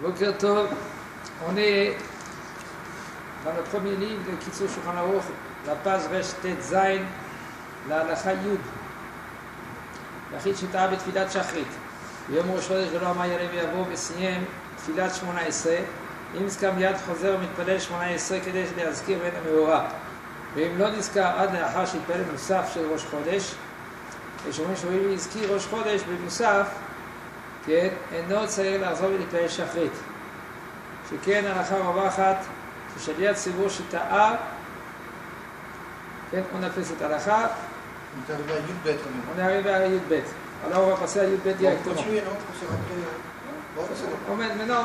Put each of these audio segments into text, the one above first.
Boker Tov, on est dans le premier livre de Kitzur Shulchan Aruch, la page Resh Tet Zayin, la Halacha Yud. Yachid Shita B'Tfilat Shachrit. ביום ראש חודש ולא אמר יעלה ויבוא וסיים תפילת 18. אם נזכר מיד חוזר ומתפלל 18 כדי להזכיר בין המאורע. ואם לא נזכר עד לאחר שהתפלל מוסף של ראש חודש, יש אומרים שאם הזכיר ראש חודש במוסף, כן, אינו צריך לחזור ולהתפלל שחרית. שכן הלכה רווחת ששליח ציבור שטעה, כן, on a fait cette halakha. On est arrivé à Yud-Bet. Alors on va passer à Yud-Bet directement. Maintenant,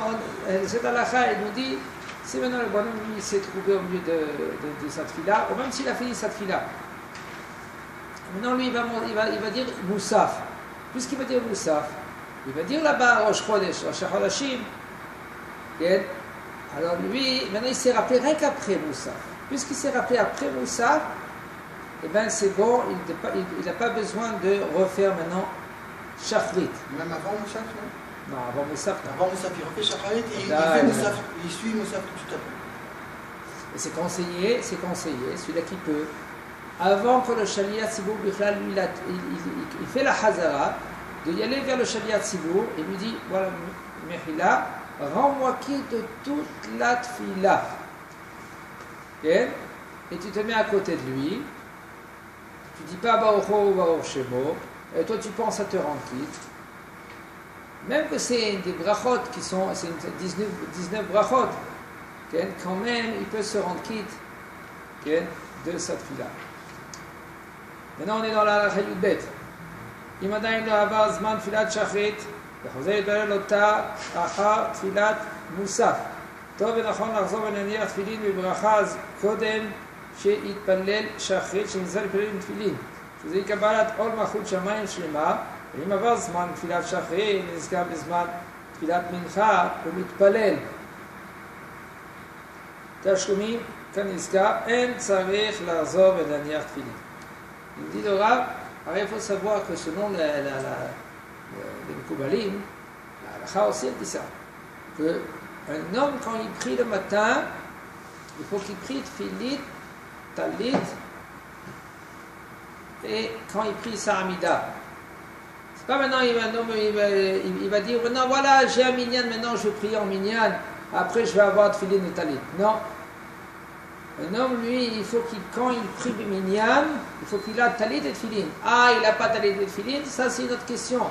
cette halakha, il nous dit, si maintenant le bonhomme lui s'est trouvé au milieu de sa tfila, ou même s'il a fini sa tfila, maintenant lui il va dire Moussaf. Puisqu'il va dire Moussaf, il va dire là-bas Rosh Chodesh, Rosh Chodashim, alors lui, maintenant il s'est rappelé rien qu'après Moussaf. Puisqu'il s'est rappelé après Moussaf, eh bien c'est bon, il n'a pas besoin de refaire maintenant Shachrit. Même avant Moussaf, non? Non, avant Moussaf. Avant Moussaf, il refait Shachrit et il fait Moussaf, il suit Moussaf tout de suite après. Et c'est conseillé, celui-là qui peut, avant que le Shaliat Tzibour, lui, il fait la Hazara, de y aller vers le Shaliat Tzibour et lui dit, voilà, Mechila, rends-moi quitte de toute la tfila. Okay? Et tu te mets à côté de lui, tu dis pas Barucho ou Baruch Shemo, et toi tu penses à te rendre quitte. Même que c'est des brachot qui sont, c'est 19 brachot, okay? Quand même il peut se rendre quitte, okay? De cette tfila. Maintenant on est dans la Yud-Bet. אם עדיין לא עבר זמן תפילת שחרית, וחוזר להתפלל אותה אחר תפילת מוסף. טוב ונכון לחזור ולהניח תפילין בברכה קודם שיתפלל שחרית, שנזכה להתפלל עם תפילין. שזה יקבלת עול מלכות שמיים שלמה, ואם עבר זמן תפילת שחרית, נזכר בזמן תפילת מנחה ומתפלל. תשלומים, כנזכר, אין צריך לחזור ולהניח תפילין. אם dit le Rav, alors il faut savoir que selon les Mekoubalim, la halakha aussi elle dit ça, qu'un homme quand il prie le matin, il faut qu'il prie tfilit, talit, et quand il prie sa amida. C'est pas maintenant il va dire maintenant voilà j'ai un minyan, maintenant je prie en minyan, après je vais avoir tfilit et talit. Non. Un homme, lui, il faut qu'il, quand il prie le minyan, il faut qu'il a talit et tfilin. Ah, il n'a pas talit et tfilin, ça c'est une autre question.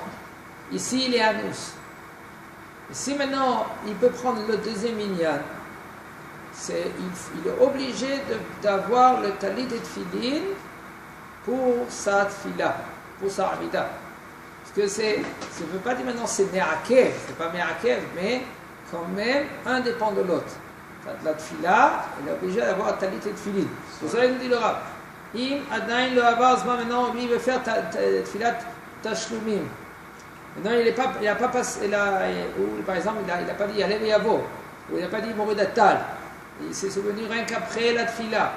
Ici, il est anus. Si maintenant, il peut prendre le deuxième minyan, il est obligé d'avoir le talit et tfilin pour sa tfila, pour sa amida. Parce que ça ne veut pas dire maintenant c'est me'akev, c'est pas me'akev, mais quand même, un dépend de l'autre. La tfila, il est obligé d'avoir talit et tfilin. Pour ça, il nous dit le Rav. Im adain le avar zman, maintenant, lui, il veut faire tfilat tashlumim. Maintenant, il n'a pas passé, ou par exemple, il n'a pas dit Yalev Yavo, ou il n'a pas dit Morid Atal. Il s'est souvenu rien qu'après la tfila.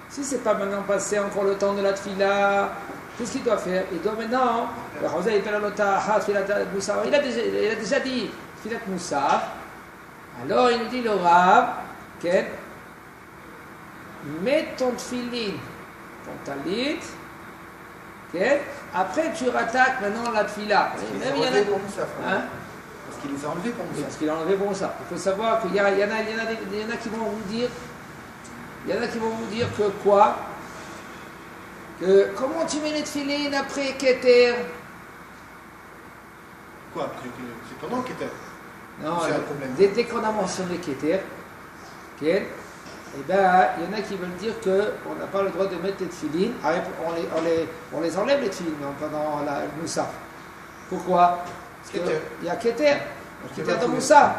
Si ce n'est pas maintenant passé encore le temps de la tfila, qu'est-ce qu'il doit faire? Il doit maintenant, il a déjà dit tfilat Moussaf. Alors, il nous dit le Rav, okay, mets ton tfilin, ton talit, okay, après tu rattaques maintenant la tfila. Parce qu'il les a enlevés pour Moussaf. Hein? Parce qu'il les a enlevés pour Moussaf. Parce qu'il a enlevé pour Moussaf. Il faut savoir qu'il y en a qui vont vous dire, que quoi? Que comment tu mets les tfilin après Keter? Quoi? C'est pendant Keter? Non, dès qu'on a mentionné Keter, okay, eh ben, il y en a qui veulent dire qu'on n'a pas le droit de mettre les tfilin, on les enlève les tfilin pendant la Moussaf. Pourquoi? Parce qu'il y a Keter dans Moussaf.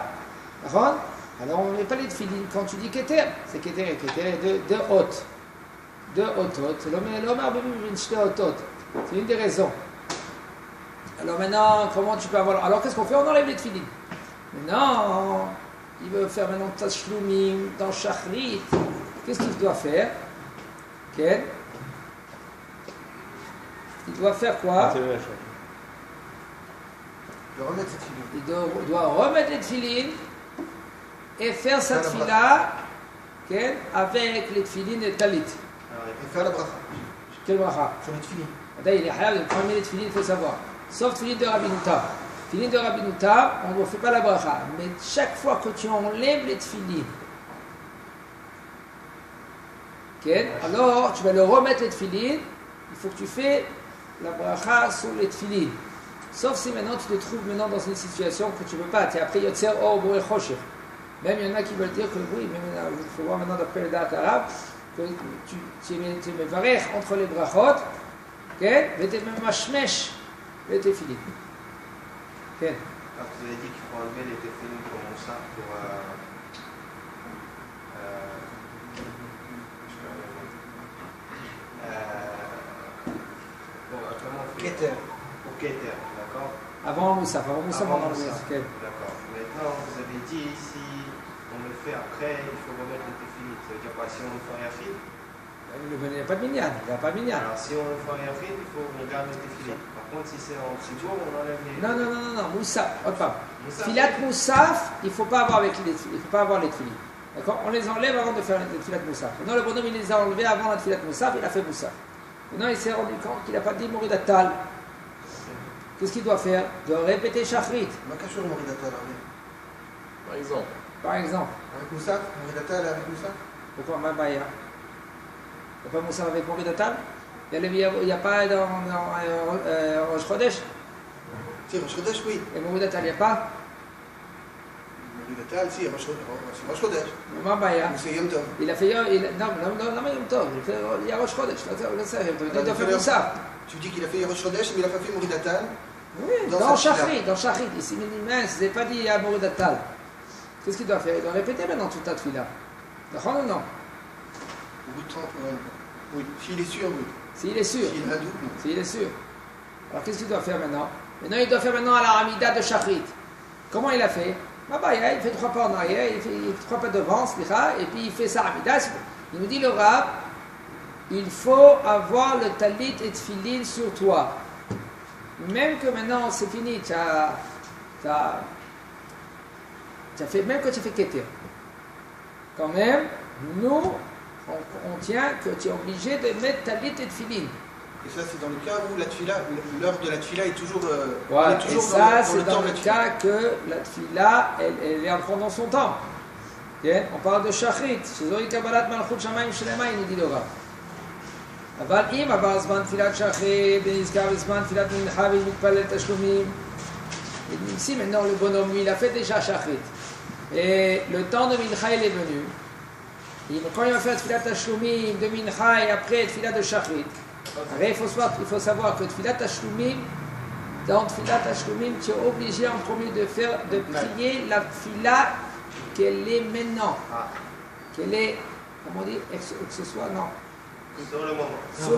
Alors on ne met pas les tfilin quand tu dis Keter, c'est Keter et Keter de hôtes. De hôtes. C'est une des raisons. Alors maintenant, comment tu peux avoir... Alors qu'est-ce qu'on fait? On enlève les tfilin. Mais non, il veut faire maintenant Tashlumim dans Shachrit. Qu'est-ce qu'il doit faire? Okay. Il doit faire quoi? Il doit remettre ses tfilin. Il doit remettre les tfilin et faire sa tfila avec les tfilines et talit. Et faire la bracha. Quel bracha? Sur les tfilines. D'ailleurs, il est halal de prendre les tfilines, il faut savoir. Sauf tfilines de Rabbi Nouta. Tfilines de Rabbi Nouta, on ne fait pas la bracha. Mais chaque fois que tu enlèves les tfilines, alors tu vas le remettre les tfilines, il faut que tu fais la bracha sur les tfilines. Sauf si maintenant tu te trouves maintenant dans une situation que tu ne peux pas. Tu es après Yotzer Or Borei Choshech. Même il y en a qui veulent dire que oui, mais il faut voir maintenant d'après le date arabe, que tu es mevarech entre les brachot, et tu es mashmesh les tfilines. Vous avez dit qu'il faut enlever les tefilines comme ça pour. Keter. Pour Keter, d'accord. Avant Moussaf, avant dans le Moussaf. D'accord. Maintenant, vous avez dit si on le fait après, il faut remettre les tefilines. Ça veut dire quoi? Si on le fait en yachid? Il n'y a pas de minyan, il n'y a pas de minyan. Alors si on le fait en yachid, il faut qu'on garde les tefilines. Par contre, si c'est en tzibour, on enlève les. Non, Moussaf, Filat Moussaf, il ne faut pas avoir les tefilines. D'accord? On les enlève avant de faire les Filat Moussaf. Maintenant, le bonhomme, il les a enlevés avant la Filat Moussaf, il a fait Moussaf. Maintenant, il s'est rendu compte qu'il n'a pas dit Moridatal. Qu'est-ce qu'il doit faire? Il doit répéter Shachrit. Makashur Moridatal. Par exemple. Par exemple. Avec Moussaf, Moridatal avec Moussaf. Pourquoi Mabaya? Il n'y a pas Moussaf avec Moridatal? Il n'y a pas dans Rosh Chodesh? Si, Rosh Chodesh, oui. Et Moridatal, il n'y a pas? Moridatal, si, Rosh Chodesh. Mabaya. C'est Yom Tov. Il a fait non, Yom Tov. Il y a Rosh Chodesh. Il doit faire Moussaf. Tu dis qu'il a fait Rosh Chodesh, mais il n'a pas fait Moridatal. Oui, dans Shachrit, ici, mince, je n'ai pas dit à Moridatal. Qu'est-ce qu'il doit faire? Il doit répéter maintenant toute ta tefila. D'accord ou non? Oui, s'il est sûr, oui. S'il est sûr. S'il a doute, non. S'il est sûr. Alors qu'est-ce qu'il doit faire maintenant? Maintenant, il doit faire maintenant à la Hamida de Shachrit. Comment il a fait? Il fait 3 pas en arrière, il fait 3 pas devant, et puis il fait sa Hamida. Il nous dit le Rav, il faut avoir le talit et tfilin sur toi. Même que maintenant c'est fini, même que tu fais Keter. Quand même, nous, on tient que tu es obligé de mettre talit et tfilin. Et ça, c'est dans le cas où la tfila, l'heure de la tfila est toujours, voilà. est toujours et ça, c'est dans dans le cas que la tfila, elle est encore dans son temps. Okay? On parle de Shachrit. Shezori Kabbalat Malchut Shamayim Shlema, il nous dit le Rav. אבל אם עבר זמן תפילת שחרית ונזכר בזמן תפילת מנחה ומתפלל תשלומים, ici maintenant le bonhomme lui il a fait déjà shachrit et le temps de mincha il est venu, et quand il va faire tfilat tashlumim de mincha et après tfilat de shachrit, il faut savoir que tfilat tashlumim, dans tfilat tashlumim tu es obligé en premier de prier la tfila qu'elle est maintenant, qu'elle est, comment on dit, que ce soit, non, Sur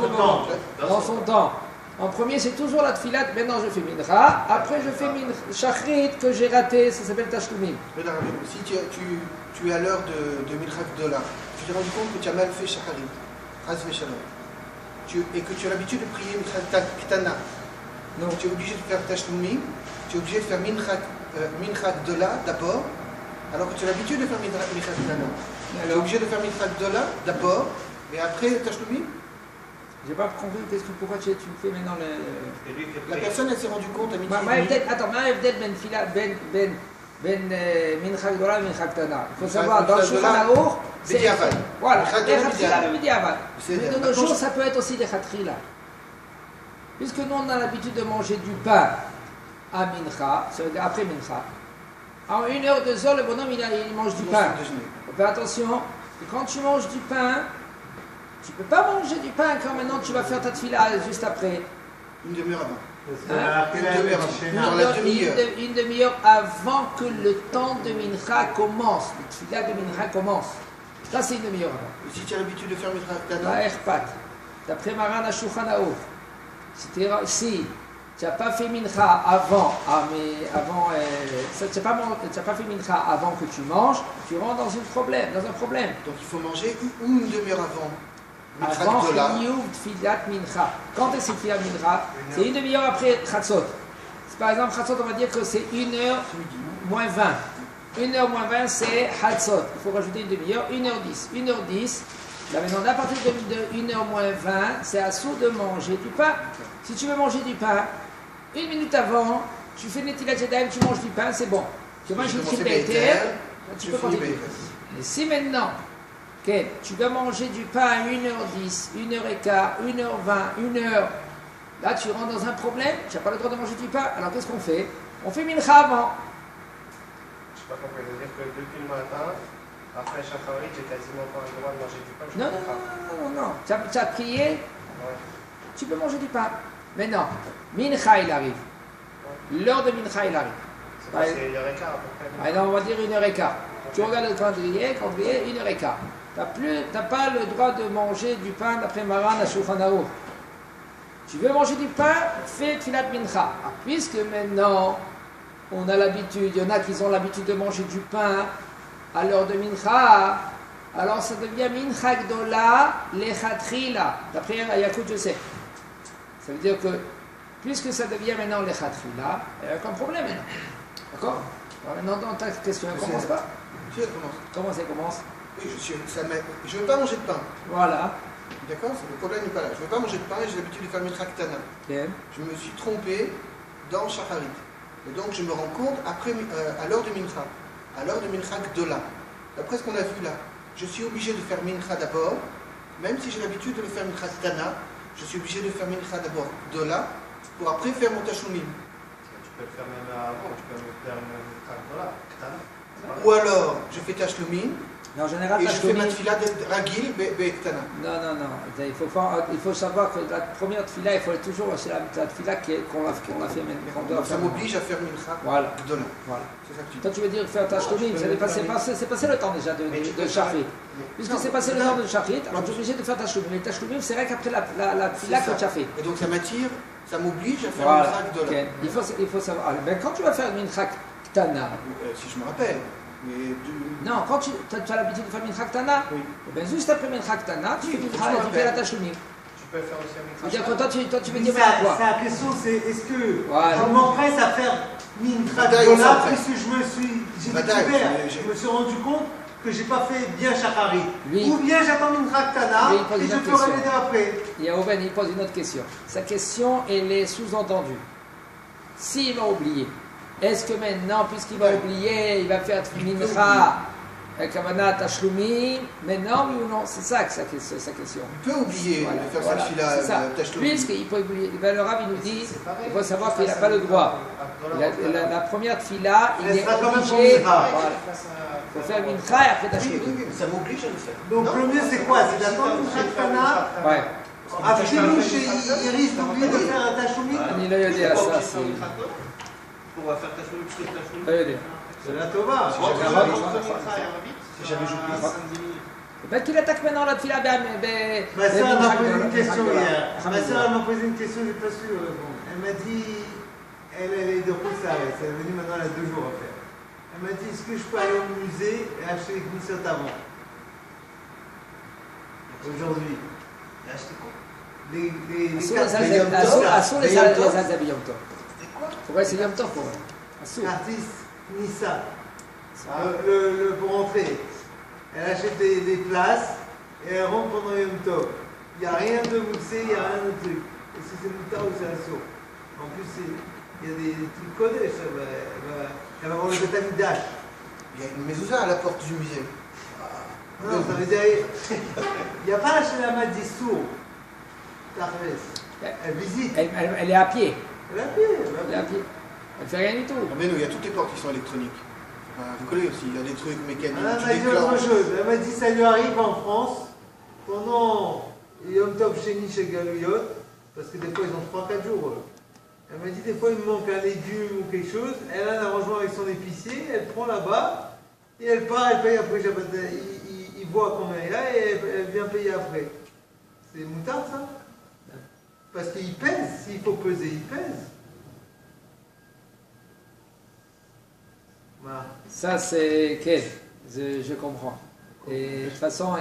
le moment. Dans son temps. En premier, c'est toujours la tfilat. Maintenant, je fais mincha. Après, je fais shachrit que j'ai raté. Ça s'appelle tashlumim. Si tu es à l'heure de Mincha Gdola, tu t'es rendu compte que tu as mal fait shachrit, et que tu as l'habitude de prier Mincha Ktana. Donc, tu es obligé de faire tashlumim. Tu es obligé de faire Mincha Gdola d'abord, alors que tu as l'habitude de faire Mincha Ktana. Tu es obligé de faire Mincha Gdola d'abord. Et après, Tashlumim? J'ai pas compris pourquoi tu fais maintenant le. La personne, elle s'est rendue compte à midi. Attends, ma Evdel ben Mincha Gdola et Mincha Ktana. Il faut savoir, dans le Shulchan Aruch, c'est. Voilà, Echatchila le Midiavad. Mais de nos jours, ça peut être aussi des Echatchila. Puisque nous, on a l'habitude de manger du pain à Mincha, après Mincha. En 1 heure, 2 heures, le bonhomme, il mange du pain. Fais attention, quand tu manges du pain, tu ne peux pas manger du pain quand maintenant tu vas faire ta tefila juste après. Une demi-heure avant. Une demi-heure avant que le temps de Mincha commence. Le tefila de Mincha commence. Ça, c'est une demi-heure avant. Et si tu as l'habitude de faire Mincha Ktana? D'après Maran HaShulchan Aruch, si tu n'as pas fait Mincha avant, tu n'as pas fait Mincha avant que tu manges, tu rentres dans un problème. Donc il faut manger une demi-heure avant. Avant Chiyuv Tfilat Mincha. Quand est-ce que c'est Tfilat Mincha? C'est une demi-heure après Chatzot. Par exemple, Chatzot, on va dire que c'est 1h moins 20. 1h moins 20, c'est Hatzot. Il faut rajouter une demi-heure. 1h10. 1h10. Là maintenant, à partir de 1h moins 20, c'est assourd de manger du pain. Si tu veux manger du pain, 1 minute avant, tu fais Netilat Yadayim, tu manges du pain, c'est bon. Tu manges une triple éther, tu peux continuer. Mais si maintenant, okay, tu dois manger du pain à 1h10, 1h15, 1h20, 1h, là tu rentres dans un problème, tu n'as pas le droit de manger du pain, alors qu'est-ce qu'on fait? On fait mincha avant. Je sais pas compris, c'est-à-dire que depuis le matin, après Shacharit, j'ai quasiment pas le droit de manger du pain. Non. Tu as prié, tu peux manger du pain. Mais non, mincha il arrive. L'heure de mincha il arrive. C'est quoi, c'est 1h15 à peu près? Alors on va dire 1h15. Tu regardes le calendrier, 1h15. Tu n'as pas le droit de manger du pain d'après Maran à Shulchan Aruch. Tu veux manger du pain, fais Tfilat Mincha. Puisque maintenant, on a l'habitude, il y en a qui ont l'habitude de manger du pain à l'heure de Mincha, alors ça devient Mincha Gdola Lechatrila. D'après Yacoub, je sais. Ça veut dire que, puisque ça devient maintenant Lechatrila, il n'y a aucun problème maintenant. D'accord? Alors maintenant, dans ta question, elle ne commence pas. Si, elle commence. Comment ça commence? Oui, je ne veux pas manger de pain. Voilà. D'accord? Le problème n'est pas là. Je ne veux pas manger de pain et j'ai l'habitude de faire Mincha Ktana. Okay. Je me suis trompé dans Shacharit. Et donc je me rends compte après, à l'heure de Mincha, à l'heure de Mincha Gdola. D'après ce qu'on a vu là, je suis obligé de faire Mincha d'abord, même si j'ai l'habitude de le faire Mincha Ktana, je suis obligé de faire Mincha d'abord Gdola, pour après faire mon Tashlumin. Tu peux le faire même avant, tu peux le faire même Ou alors, je fais Tashlumin, Mais en général, et je fais ma Tashlumin- tfila de Ragil, Ktana. Non. Il faut savoir que la première tfila, il faut toujours, c'est la tfila qu'on a fait maintenant. qu'on doit Donc ça faire. m'oblige à faire Mincha Voilà. Gdola. Voilà. C'est ça que tu dis. Toi, tu veux dire faire Tashlumin, c'est passé le temps déjà de Shachrit. Puisque c'est passé le temps de Shachrit, alors tu es obligé de faire Tashlumin. Mais Tashlumin, c'est vrai qu'après la tfila que tu as fait. Et donc ça m'attire, ça m'oblige à faire Voilà. Mincha Gdola. Ok. Il faut savoir. Alors, ben, quand tu vas faire une mincha ktana, Si je me rappelle. Mais non, quand tu as l'habitude de faire mincha ktana, Oui. eh ben, juste après mincha ktana, tu Oui, fais je me mincha et tu fais la rappelle. tashlumin. Tu peux faire aussi un C'est-à-dire que toi, tu veux Mais dire quoi? la question c'est est-ce que Voilà. je m'empresse à faire Mincha Badaï, on Gdola s'empresse. puisque j'ai Badaï, découvert, j'ai- je me suis rendu compte que j'ai pas fait bien Shacharit. Oui. Ou bien j'attends Mincha Ktana Oui, il pose et une je autre ferai question. les deux après. Il y a Oben, il pose une autre question. Sa question, elle est sous-entendue. S'il va oublier, est-ce que maintenant, puisqu'il va oublier, il va faire mincha, kavana, tashlumi, maintenant, oui ou non? C'est ça que sa question. il peut oublier Voilà, de faire voilà, cette fila c'est ça. Tashlumin. Puisqu'il peut oublier, ben, le Rav, il nous dit, il faut savoir qu'il n'a pas le droit. La première fila, il Elle est sera quand même obligé. pour mincha. Voilà. Il faut faire mincha et après Oui, tashlumi. oui, mais ça m'oblige à le faire. Donc Non, le mieux c'est quoi? C'est d'attendre Mincha Ktana. Ouais. Après il risque d'oublier de faire un Tashlumin. אני לא יודע, ça, c'est... Pour faire ta chouille, tu fais ta chouille. לא יודע. C'est la Tova. Si jamais j'oublie. peut-être qu'il attaque maintenant la tfila Ma soeur m'a posé une question hier. Ma soeur elle m'a posé une question, j'ai pas su répondre. Elle m'a dit, elle est de Roussares, elle est venue maintenant, elle a 2 jours à faire. Elle m'a dit, est-ce que je peux aller au musée et acheter les glissottes avant? Aujourd'hui. Et acheter quoi? אסור cartes לזלזל ביום טוב? ביום טוב. pourquoi c'est יום טוב pour eux? אסור. artiste Nissa. Pour entrer. Elle achète des places et elle rentre pendant Yom Tov. Il n'y a rien de moussé, il n'y a rien de truc. Est-ce que c'est moutarde ou c'est assaut? En plus, il y a des trucs codés, elle va voir le Betamidash. Il y a une mezouza à la porte du musée. Non, ça veut dire, il n'y a pas la Shelama d'Issour. Elle visite. Elle est à pied. Elle a pied. Elle est à pied. Elle fait rien du tout. Ah, mais non, il y a toutes les portes qui sont électroniques. Enfin, vous connaissez aussi, il y a des trucs mécaniques. Elle tu m'a dit autre déclenches. chose. Elle m'a dit ça lui arrive en France pendant Yom Tov Sheni chez Galouyot, parce que des fois ils ont 3-4 jours. Elle m'a dit des fois il me manque un légume ou quelque chose. Elle a un arrangement avec son épicier, elle prend là-bas et elle part, elle paye après. Il voit combien il a et elle vient payer après. C'est moutard ça? Parce qu'il pèse, s'il faut peser, il pèse. Voilà. Ça, c'est... quel je comprends. Et de toute façon,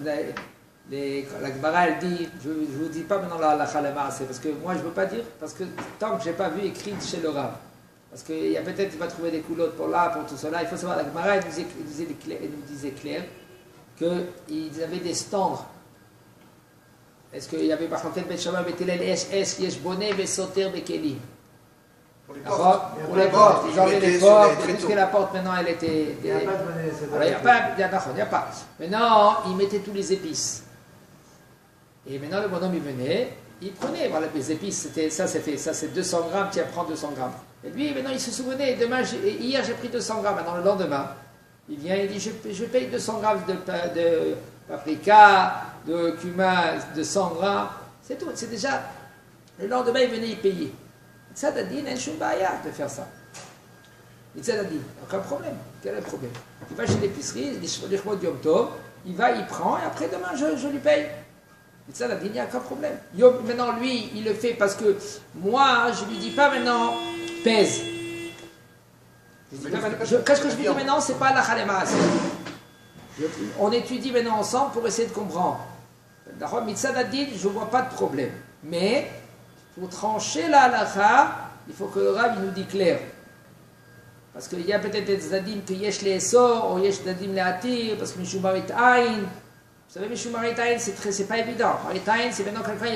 la Gemara, elle dit, je ne vous dis pas maintenant la Chalema, c'est parce que moi, je ne veux pas dire, parce que tant que je n'ai pas vu écrit chez le Rav, Parce qu'il y a peut-être, il va trouver des coulottes pour là, pour tout cela. Il faut savoir, la Gemara, elle nous disait clair qu'ils avaient des stands. Est-ce qu'il y avait par contre Bet Shammai, Bet Hillel, Yesh Bonnet, Vesoter, Bekeli. Pour les D'accord. portes. Pour les portes, ils enlevaient les portes, puisque la porte maintenant elle était. Il n'y a pas de monnaie, c'est Alors, il n'y a pas. Maintenant, ils mettaient tous les épices. Et maintenant, le bonhomme, il venait, il prenait, voilà, les épices, c'était, ça c'est 200 grammes, tiens, prends 200 grammes. Et lui, maintenant, il se souvenait, hier j'ai pris 200 grammes, maintenant le lendemain, il vient, il dit, je paye 200 grammes de paprika, de cumin, de 100 grammes, c'est tout, c'est déjà, le lendemain, il venait, il payait. Ça t'a dit, il n'y a pas de faire ça. Il t'a dit, aucun problème, quel est le problème? Il va chez l'épicerie, il dit, il va, il prend, et après demain, je lui paye. Et ça, il n'y a aucun problème. Maintenant, lui, il le fait parce que moi, je ne lui dis pas maintenant, pèse. Qu'est-ce que je lui dis maintenant? C'est pas la khalema. On étudie maintenant ensemble pour essayer de comprendre. D'accord, Mitzadadin, je ne vois pas de problème. Mais, pour trancher la halakha, il faut que le Rav nous dit clair. Parce qu'il y a peut-être des zadim que yesh les essor, ou yesh zadim les atir, parce que Mishumarit Ain. Vous savez, Mishumarit Ain, c'est pas évident. Marit Ain, c'est maintenant quelqu'un,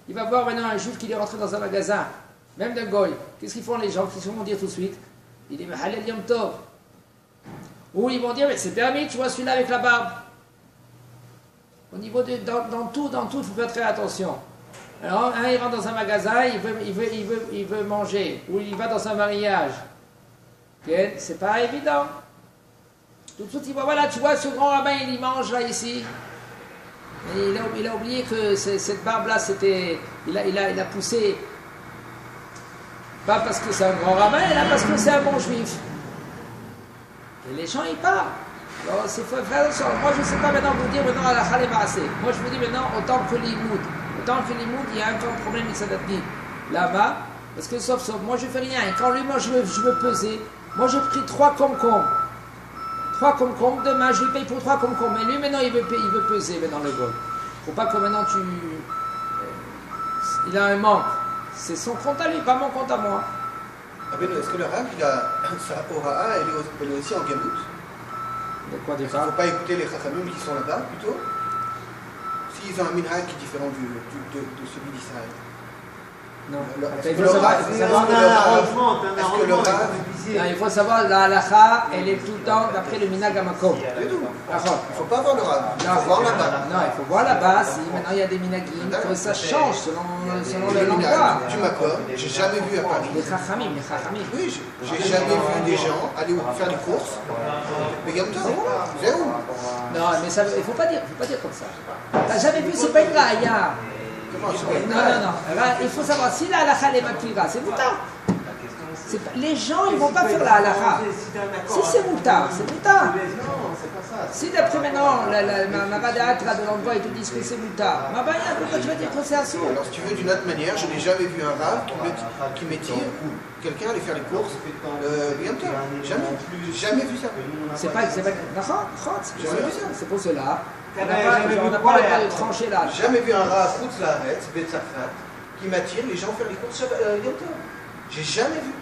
il va voir maintenant un juif qui est rentré dans un magasin, même d'un goy. Qu'est-ce qu'ils font les gens? Qu'est-ce qu'ils vont dire tout de suite? Il dit, mais Halel Yom Tov. Ou ils vont dire, mais c'est permis, tu vois celui-là avec la barbe. Au niveau de, dans tout, il faut faire très attention. Alors, un, il rentre dans un magasin, il veut manger, ou il va dans un mariage. Okay? C'est pas évident. Tout de suite, il voit, voilà, tu vois, ce grand rabbin, il y mange là, ici. Et il a oublié que cette barbe-là, c'était. Il a poussé. Pas parce que c'est un grand rabbin, là, parce que c'est un bon juif. Et les gens, ils parlent. Alors, c'est faut faire attention. Moi, je ne sais pas maintenant vous dire, maintenant, à la Khalema assez. Moi, je vous dis maintenant, autant que l'imoud. Autant que l'imoud, il y a encore un problème, il s'adapte là-bas. Parce que, sauf, moi, je fais rien. Et quand lui, moi, je veux peser. Moi, j'ai pris 3 concombres. 3 concombres, demain, je lui paye pour 3 concombres. Mais lui, maintenant, il veut peser, maintenant, le gol. Faut pas que maintenant, il a un manque. C'est son compte à lui, pas mon compte à moi. Ah ben, est-ce que le Rav, il a sa Hora'a, elle est aussi en Gamout? De quoi dire Il ne faut pas écouter les Chachamim qui sont là-bas, plutôt? S'ils ont un minhag qui est différent de celui d'Israël. Non. Est-ce que le Rav, il faut savoir, la halakha, elle est tout le temps d'après le minhag hamakom. il ne faut pas voir le Rav, il faut voir là-bas. Non, il faut voir là-bas, si maintenant il y a des minhagim, que ça change selon l'endroit. Tu m'accordes, j'ai jamais vu à Paris. Les chachamim. Oui, j'ai jamais vu des gens aller faire des courses. Mais Yom Tov, c'est où? Non, mais ça, il ne faut pas dire comme ça. T'as jamais vu, c'est pas une raya. Comment ça? Non. Il faut savoir, si la halakha est matira, c'est moutar. Les gens, ils ne vont pas faire la halakha. Si c'est moutar, c'est moutar. Si d'après maintenant, ma badatra de l'endroit, ils te disent que c'est moutar, ma baya, pourquoi tu vas dire que c'est assourd? Alors, si tu veux, d'une autre manière, je n'ai jamais vu un Rav qui m'étire quelqu'un aller faire les courses. Yom Tov. Jamais vu ça. C'est pas. Jamais vu ça. C'est pour cela. On n'a jamais pas le droit de trancher là. Jamais vu un Rav, Koutz Laaretz, Bet Safat, qui m'attire les gens faire les courses Yom Tov. J'ai jamais vu.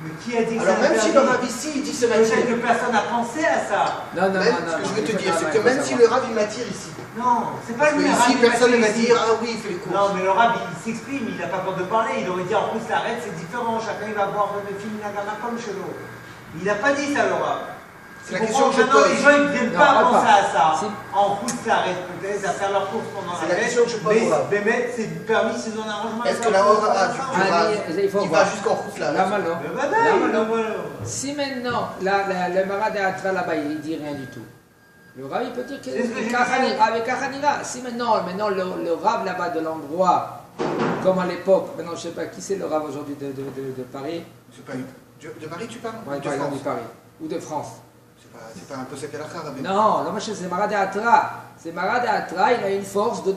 Mais qui a dit que alors ça même si le Rav ici, il dit c'est peut-être m'attire. que personne n'a pensé à ça. Non. Ce que je veux te dire, c'est que même si le Rav il m'attire ici, Non, c'est pas parce que lui. ici personne ne va dire ah oui il fait les courses. Non, mais le Rav il s'exprime, il n'a pas peur de parler. Il aurait dit en plus l'arrête, c'est différent. Chacun il va boire le film Nagama comme chez nous. Il n'a pas dit ça, le Rav. C'est la question que je maintenant, pose. les gens ils ne viennent Non, pas pas. penser à ça. Si. En route l'arrête peut-être à faire leurs courses pendant C'est la la question que je pose au Rav. Mais mettre c'est permis, c'est dans un arrangement. Est-ce que la Hora'a du Rav, il faut il voir. va jusqu'en Koutz Là, Laaretz? malo. Mais voilà. Si maintenant, le Marad Atra là-bas, il dit rien du tout. Le Rav, il peut dire que C'est ce que j'ai avec Kachanira. Si maintenant le Rav là-bas de l'endroit, comme à l'époque, maintenant je ne sais pas qui c'est le Rav aujourd'hui de Paris. C'est pas de Paris tu parles? Ouais, De par exemple France. de Paris. Ou de France. C'est pas un peu ça qu'elle a fait, Rabbi? Non, moi c'est Marad Atra. C'est Marad Atra, il a une force de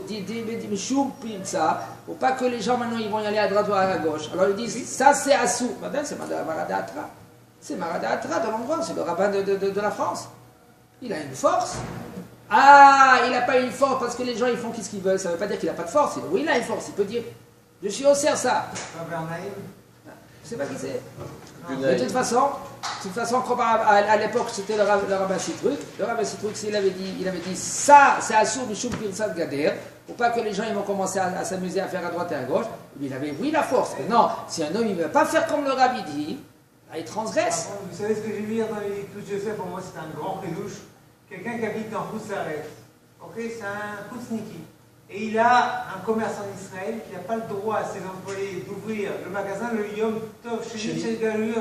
Mishum Pirza, pour pas que les gens maintenant ils vont y aller à droite ou à gauche. Alors ils disent, ça c'est Assou. Madame, c'est Marad Atra. C'est Marad Atra de l'endroit, c'est le rabbin de la France. Il a une force. Ah, il n'a pas une force parce que les gens ils font ce qu'ils veulent. Ça ne veut pas dire qu'il n'a pas de force. Oui, il a une force. Il peut dire, je suis au ça. sais pas qui c'est. Gunay. De toute façon, comme à l'époque c'était le rabbin Citruk, il avait dit ça c'est Assour Mishum Pirsat Gader, pour pas que les gens ils vont commencer à s'amuser à faire à droite et à gauche. Il avait oui la force. Mais non, si un homme il ne veut pas faire comme le rabbi dit, il transgresse. Par contre, vous savez ce que j'ai vu hier dans les Tout Joseph, pour moi c'est un grand prédouche. Quelqu'un qui habite dans Khoutsaret, ok, c'est un Koutsniki. Et il a un commerce en Israël qui n'a pas le droit à ses employés d'ouvrir le magasin le Yom Tov chez Galuyot.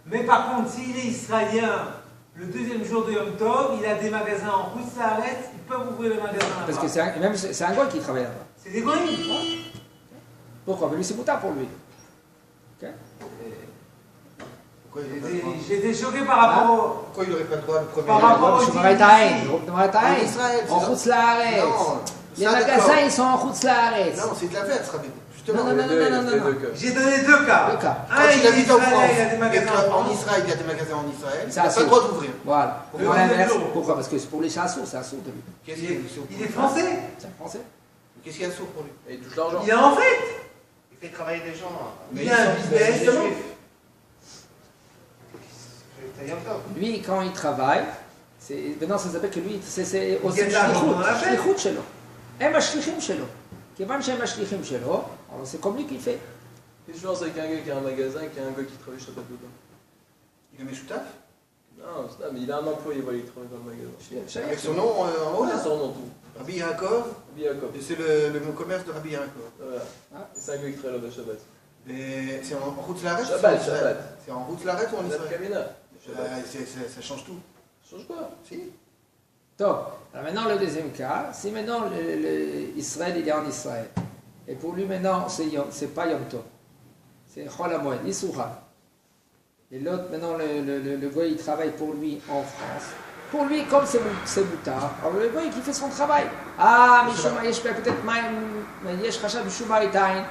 Mais par contre, s'il est israélien, le deuxième jour de Yom Tov, il a des magasins en Khoutsaret, ils peuvent ouvrir le magasin là-bas. Parce que c'est un goy qui travaille là-bas. C'est des goïms. Pourquoi? Mais lui c'est moutard pour lui. Ok. Pourquoi il n'aurait pas le droit? J'étais choqué par rapport au... Pourquoi il n'aurait pas le droit le premier Par jour? rapport au En Israël, en Chutz Laaretz. Non, Les ça, magasins d'accord. ils sont en Chutz Laaretz. Non, c'est de l'inverse, Rabbi. Justement. Non. J'ai donné deux cas. Deux cas. Quand il habite en France, il y a des et magasins en qu'en France. Israël, il y a des magasins en Israël, il C'est n'a pas Assour. le droit d'ouvrir. Voilà. Le Pour l'inverse, bureau. pourquoi? Parce que c'est pour les chassos, c'est Assour de lui. Qu'est-ce qu'il y a Il est français. C'est un français. Qu'est-ce qu'il y a sourd pour lui? Et il touche l'argent. Il est en fait. Il fait travailler des gens. Il a un business. Des juifs. C'est Yom Tov. Lui, quand il travaille, maintenant ça s'appelle que lui, c'est aussi Il y a de l'argent dans la fête. shlichut shelo. Hem hashlichim shelo. Kievan shem hashlichim shelo, alors c'est comme lui qu'il fait. Qu'est-ce que je pense avec un gars qui a un magasin et qui a un gars qui travaille chez Shabbat dedans? Il est Meshoutaf? Non, c'est ça, mais il a un employé, voilà, il travaille dans le magasin. Avec son nom en haut Il a là? son nom tout. Rabbi Yaakov. Biakov. Et c'est le commerce de Rabbi Yaakov. Voilà. Et c'est un gars qui travaille là-bas Shabbat. Et c'est en route Laret? Shabbat. C'est en route Laret ou en La Israël? Kamina. Ça change tout. Ça change quoi? Si. Donc, alors maintenant le deuxième cas, si maintenant Israël il est en Israël, et pour lui maintenant c'est pas Yom Tov, c'est Chol HaMoed, Issoura. Et l'autre maintenant le goy il travaille pour lui en France. Pour lui, comme c'est moutard, alors le goy qui fait son travail. Ah, Mishuma Yesh peut-être Yesh Chashav Mishuma Itain.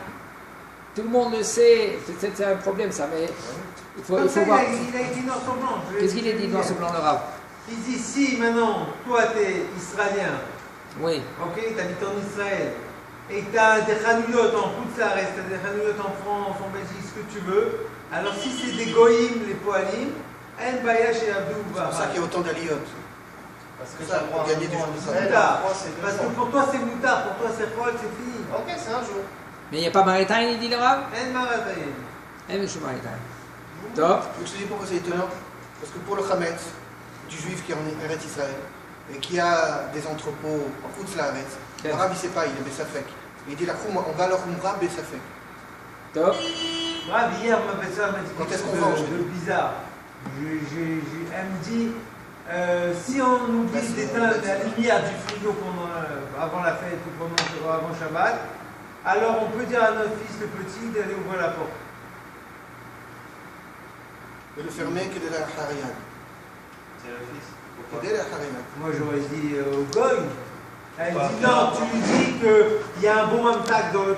Tout le monde le sait, c'est un problème ça, mais il faut Comme ça, voir. il a écrit noir sur blanc. Qu'est-ce qu'il a dit dans ce blanc le Rav? Il dit si maintenant, toi t'es israélien, Oui. ok, t'habites en Israël, et que t'as des chanouillottes en Khoutsaret, t'as des chanouillottes en France, en Belgique, ce que tu veux, alors si c'est des goïms, les poalim, en baya chez Abdou C'est pour ça qu'il y a autant d'aliyot. Parce que Ça, ça prend gagner des gens en de Israël, moutard. en France, c'est Parce 2 que ans. pour toi c'est moutard, pour toi c'est folle, c'est fini. Ok, c'est un jour. Mais il n'y a pas Maritime, il dit le Rav? En maratayim. Eh, Mishuma Itain. Top. Je te dis pourquoi c'est étonnant. Parce que pour le Hametz, du juif qui est en Eretz Israël, et qui a des entrepôts en Khoutz Laaretz, le Rav il ne sait pas, il est Bessafek. Il dit on va leur Umra Bessafek. Top. Brave, hier ma belle-sœur m'a dit Quand quelque est-ce chose qu'on mange de bizarre. Elle me dit, si on oublie d'éteindre la lumière du frigo avant la fête ou avant Shabbat, alors on peut dire à notre fils le petit d'aller ouvrir la porte. Et le fermer que de la Harian. C'est le fils. Que de la Harian. Moi j'aurais dit au goy. Elle dit non, tu lui dis qu'il y a un bon mamtak dans le